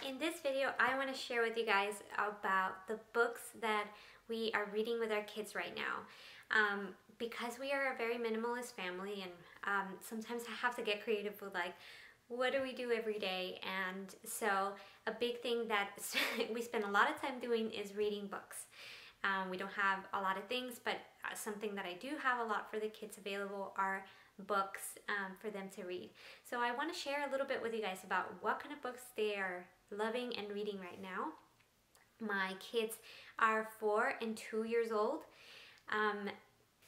In this video, I want to share with you guys about the books that we are reading with our kids right now. Because we are a very minimalist family, and sometimes I have to get creative with like, what do we do every day? And so a big thing that we spend a lot of time doing is reading books. We don't have a lot of things, but something that I do have a lot for the kids available are books for them to read. So I want to share a little bit with you guys about what kind of books they are loving and reading right now. My kids are 4 and 2 years old.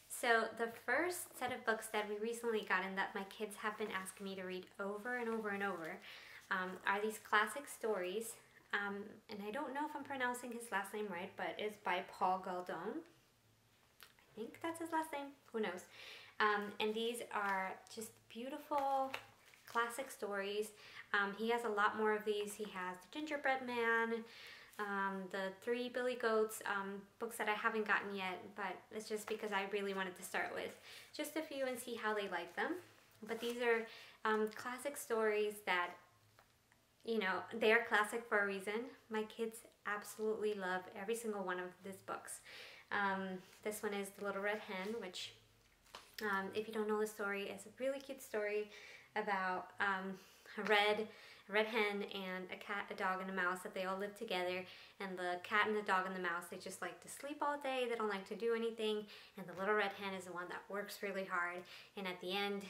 So the first set of books that we recently got and that my kids have been asking me to read over and over and over are these classic stories. And I don't know if I'm pronouncing his last name right, but it's by Paul Galdone. I think that's his last name, who knows. And these are just beautiful classic stories. He has a lot more of these. He has The Gingerbread Man, the 3 Billy Goats, books that I haven't gotten yet, but it's just because I really wanted to start with just a few and see how they like them. But these are classic stories that, you know, they are classic for a reason. My kids absolutely love every single one of these books. This one is The Little Red Hen, which, if you don't know the story, it's a really cute story about a red hen and a cat, a dog, and a mouse, that they all live together. And the cat and the dog and the mouse, they just like to sleep all day. They don't like to do anything. And the little red hen is the one that works really hard. And at the end,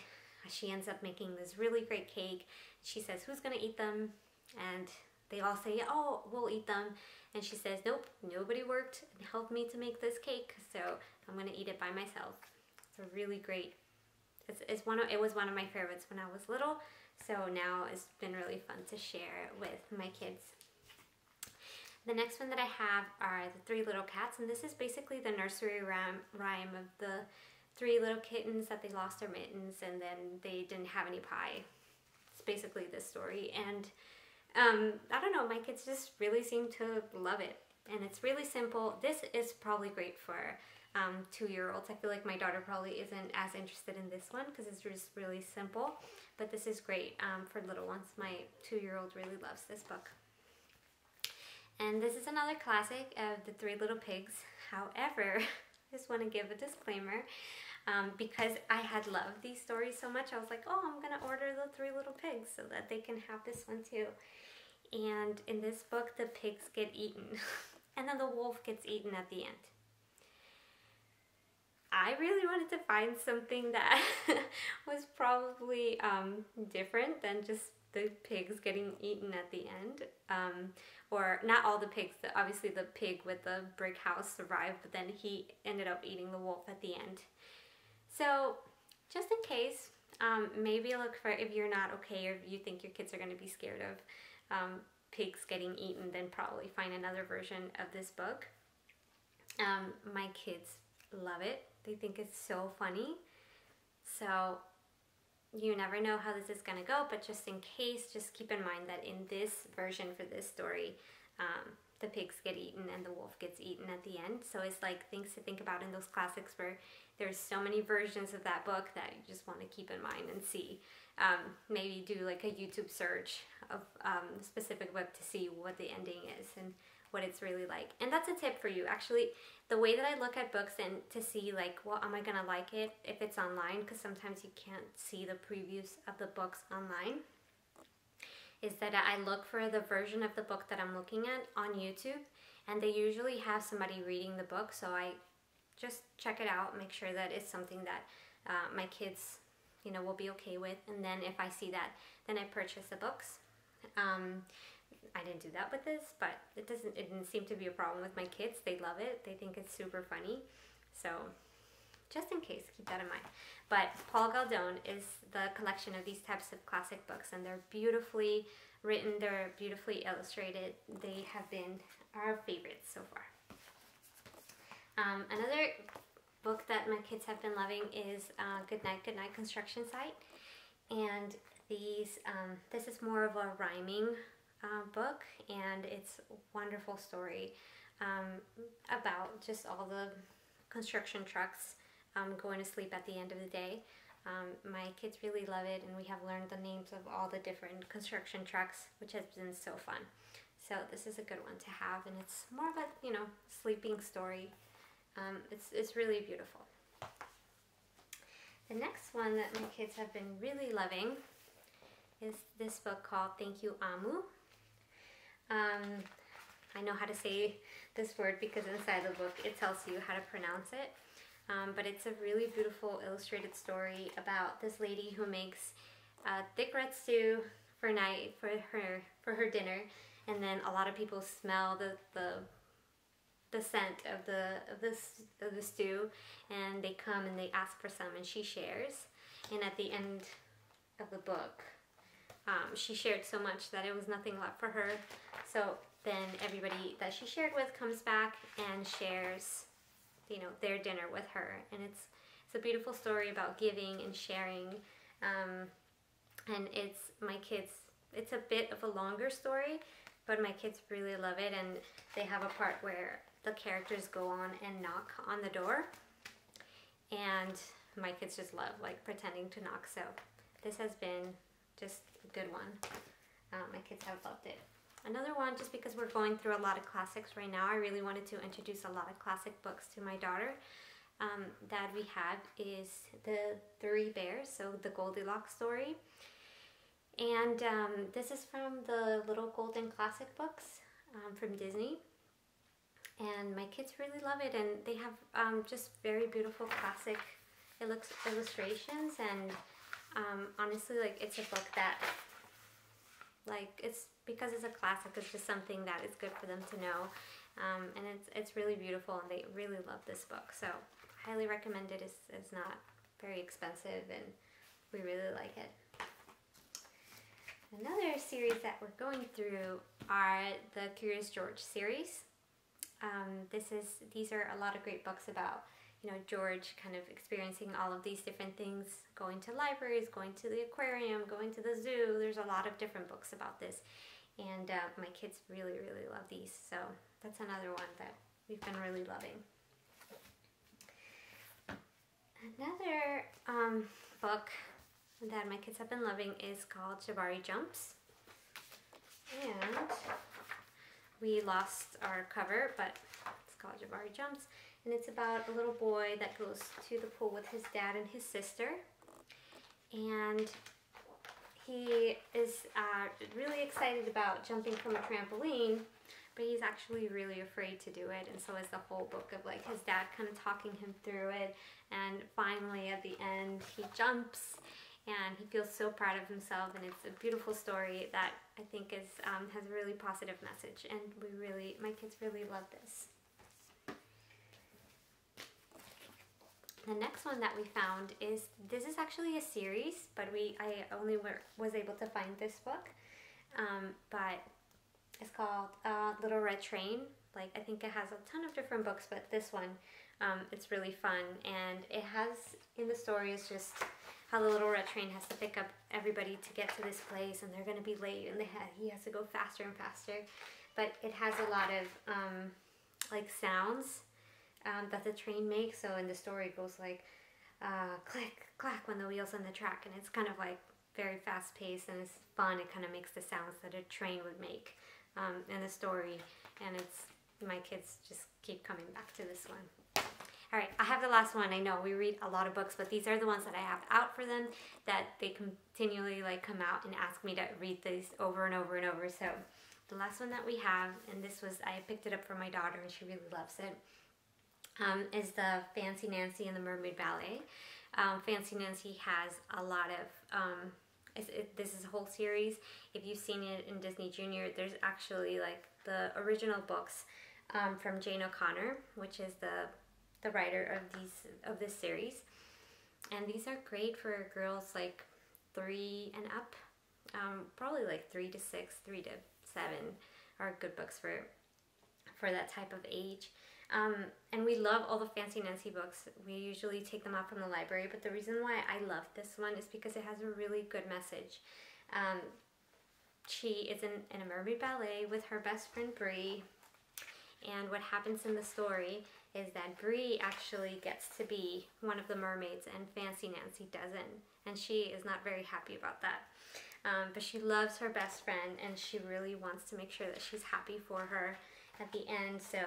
she ends up making this really great cake. She says, "Who's gonna eat them?" And they all say, "Oh, we'll eat them." And she says, "Nope, nobody worked and helped me to make this cake, so I'm gonna eat it by myself." It's a really great. It was one of my favorites when I was little, so now it's been really fun to share with my kids. The next one that I have are The 3 Little Cats, and this is basically the nursery rhyme of the 3 little kittens that they lost their mittens and then they didn't have any pie. It's basically this story, and I don't know, my kids just really seem to love it, and it's really simple. This is probably great for 2-year-olds. I feel like my daughter probably isn't as interested in this one because it's just really simple, but this is great for little ones. My 2-year-old really loves this book. And this is another classic of The 3 Little Pigs. However, I just want to give a disclaimer. Because I had loved these stories so much, I was like, oh, I'm gonna order The 3 Little Pigs so that they can have this one too. And in this book, the pigs get eaten and then the wolf gets eaten at the end. I really wanted to find something that was probably different than just the pigs getting eaten at the end. Or not all the pigs, obviously the pig with the brick house survived, but then he ended up eating the wolf at the end. So just in case, maybe look for, if you're not okay or if you think your kids are going to be scared of pigs getting eaten, then probably find another version of this book. My kids love it. They think it's so funny. So you never know how this is going to go, but just in case, just keep in mind that in this version for this story, the pigs get eaten and the wolf gets eaten at the end. So it's like things to think about in those classics where there's so many versions of that book that you just want to keep in mind and see. Maybe do like a YouTube search of a specific book to see what the ending is and what it's really like. And that's a tip for you. Actually, the way that I look at books and to see like, well, am I gonna like it if it's online, because sometimes you can't see the previews of the books online, is that I look for the version of the book that I'm looking at on YouTube, and they usually have somebody reading the book, so I just check it out, make sure that it's something that my kids, you know, will be okay with, and then if I see that, then I purchase the books. I didn't do that with this, but it didn't seem to be a problem with my kids. They love it. They think it's super funny. So just in case, keep that in mind. But Paul Galdone is the collection of these types of classic books, and they're beautifully written. They're beautifully illustrated. They have been our favorites so far. Another book that my kids have been loving is Good Night Construction Site. And this is more of a rhyming book, and it's a wonderful story about just all the construction trucks going to sleep at the end of the day. My kids really love it, and we have learned the names of all the different construction trucks, which has been so fun. So this is a good one to have, and it's more of a, you know, sleeping story. It's really beautiful. The next one that my kids have been really loving is this book called Thank You, Amu. I know how to say this word because inside the book it tells you how to pronounce it. But it's a really beautiful illustrated story about this lady who makes thick red stew for night for her dinner, and then a lot of people smell the scent of the stew, and they come and they ask for some, and she shares. And at the end of the book, she shared so much that it was nothing left for her. So then everybody that she shared with comes back and shares, you know, their dinner with her. And it's a beautiful story about giving and sharing. And it's a bit of a longer story, but my kids really love it. And they have a part where the characters go on and knock on the door, and my kids just love like pretending to knock. So this has been just a good one. My kids have loved it. Another one, just because we're going through a lot of classics right now, I really wanted to introduce a lot of classic books to my daughter. That we have is the Three Bears, so the Goldilocks story. And this is from the Little Golden Classic books from Disney. And my kids really love it, and they have just very beautiful classic illustrations. And honestly, like, it's a book that, like, it's because it's a classic, it's just something that is good for them to know. And it's really beautiful, and they really love this book. So highly recommend it. It's not very expensive, and we really like it. Another series that we're going through are the Curious George series. These are a lot of great books about, you know, George kind of experiencing all of these different things, going to libraries, going to the aquarium, going to the zoo. There's a lot of different books about this, and my kids really, really love these. So that's another one that we've been really loving. Another book that my kids have been loving is called Jabari Jumps. And we lost our cover, but it's called Jabari Jumps. And it's about a little boy that goes to the pool with his dad and his sister. And he is really excited about jumping from a trampoline, but he's actually really afraid to do it. And so is the whole book of, like, his dad kind of talking him through it. And finally at the end he jumps, and he feels so proud of himself, and it's a beautiful story that I think is has a really positive message, and my kids really love this. The next one that we found this is actually a series, but I only was able to find this book, but it's called Little Red Train. Like, I think it has a ton of different books, but this one, it's really fun, and it has, in the story, is just how the little red train has to pick up everybody to get to this place, and they're going to be late, and he has to go faster and faster. But it has a lot of like sounds that the train makes. So in the story it goes like click, clack when the wheels on the track, and it's kind of like very fast paced, and it's fun. It kind of makes the sounds that a train would make in the story, and my kids just keep coming back to this one. All right, I have the last one. I know we read a lot of books, but these are the ones that I have out for them, that they continually like come out and ask me to read these over and over and over. So the last one that we have, and I picked it up for my daughter and she really loves it, is the Fancy Nancy and the Mermaid Ballet. Fancy Nancy has a lot of, this is a whole series. If you've seen it in Disney Junior, there's actually like the original books from Jane O'Connor, which is the writer of this series, and these are great for girls like 3 and up, probably like 3 to 6, 3 to 7 are good books for that type of age. And we love all the Fancy Nancy books. We usually take them out from the library, but the reason why I love this one is because it has a really good message. She is in a mermaid ballet with her best friend Bree, And what happens in the story is that Bree actually gets to be one of the mermaids and Fancy Nancy doesn't. And she is not very happy about that. But she loves her best friend and she really wants to make sure that she's happy for her at the end. So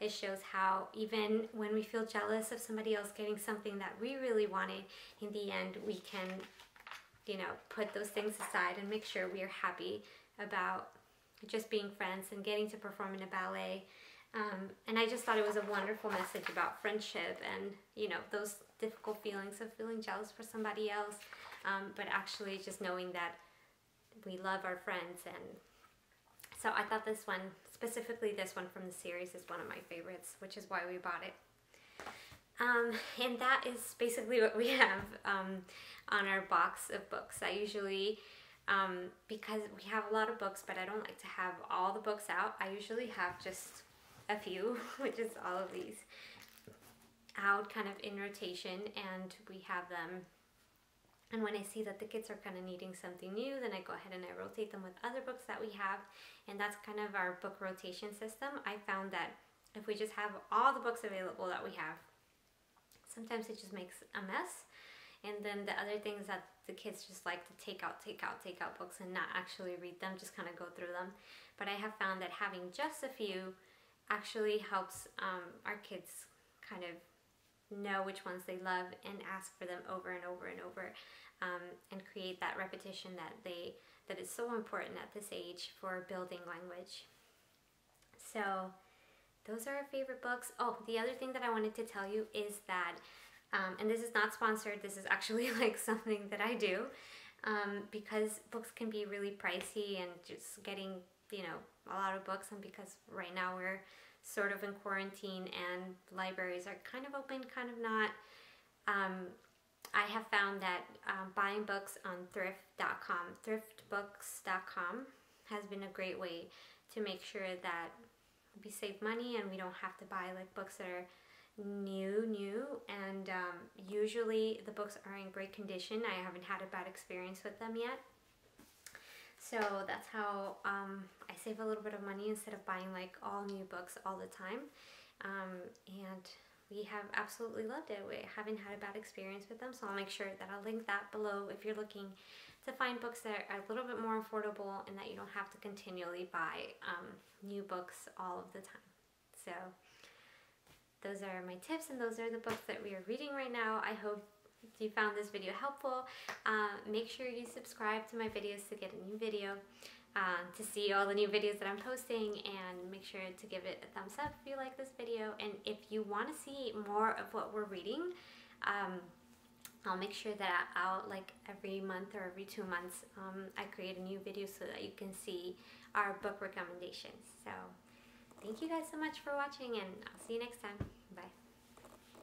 it shows how even when we feel jealous of somebody else getting something that we really wanted, in the end we can, you know, put those things aside and make sure we are happy about just being friends and getting to perform in a ballet. And I just thought it was a wonderful message about friendship and, you know, those difficult feelings of feeling jealous for somebody else, but actually just knowing that we love our friends. And so I thought this one, specifically this one from the series, is one of my favorites, which is why we bought it. And that is basically what we have on our box of books. I usually, because we have a lot of books, but I don't like to have all the books out, I usually have just a few, which is all of these, out kind of in rotation, and we have them. And when I see that the kids are kind of needing something new, then I go ahead and I rotate them with other books that we have, and that's kind of our book rotation system. I found that if we just have all the books available that we have, sometimes it just makes a mess. And then the other thing is that the kids just like to take out books and not actually read them, just kind of go through them. But I have found that having just a few actually helps our kids kind of know which ones they love and ask for them over and over and over, and create that repetition that is so important at this age for building language. So those are our favorite books. Oh, the other thing that I wanted to tell you is that, and this is not sponsored, this is actually like something that I do, because books can be really pricey, and just getting, you know, a lot of books, and because right now we're sort of in quarantine and libraries are kind of open, kind of not. I have found that buying books on thriftbooks.com has been a great way to make sure that we save money and we don't have to buy like books that are new, and usually the books are in great condition. I haven't had a bad experience with them yet. So that's how I save a little bit of money instead of buying like all new books all the time. And we have absolutely loved it. We haven't had a bad experience with them, so I'll make sure that I'll link that below if you're looking to find books that are a little bit more affordable and that you don't have to continually buy new books all of the time. So those are my tips, and those are the books that we are reading right now. I hope you found this video helpful. Make sure you subscribe to my videos to get a new video, to see all the new videos that I'm posting, and make sure to give it a thumbs up if you like this video. And if you want to see more of what we're reading, I'll make sure that I'll, like every month or every 2 months, I create a new video so that you can see our book recommendations. So thank you guys so much for watching, and I'll see you next time.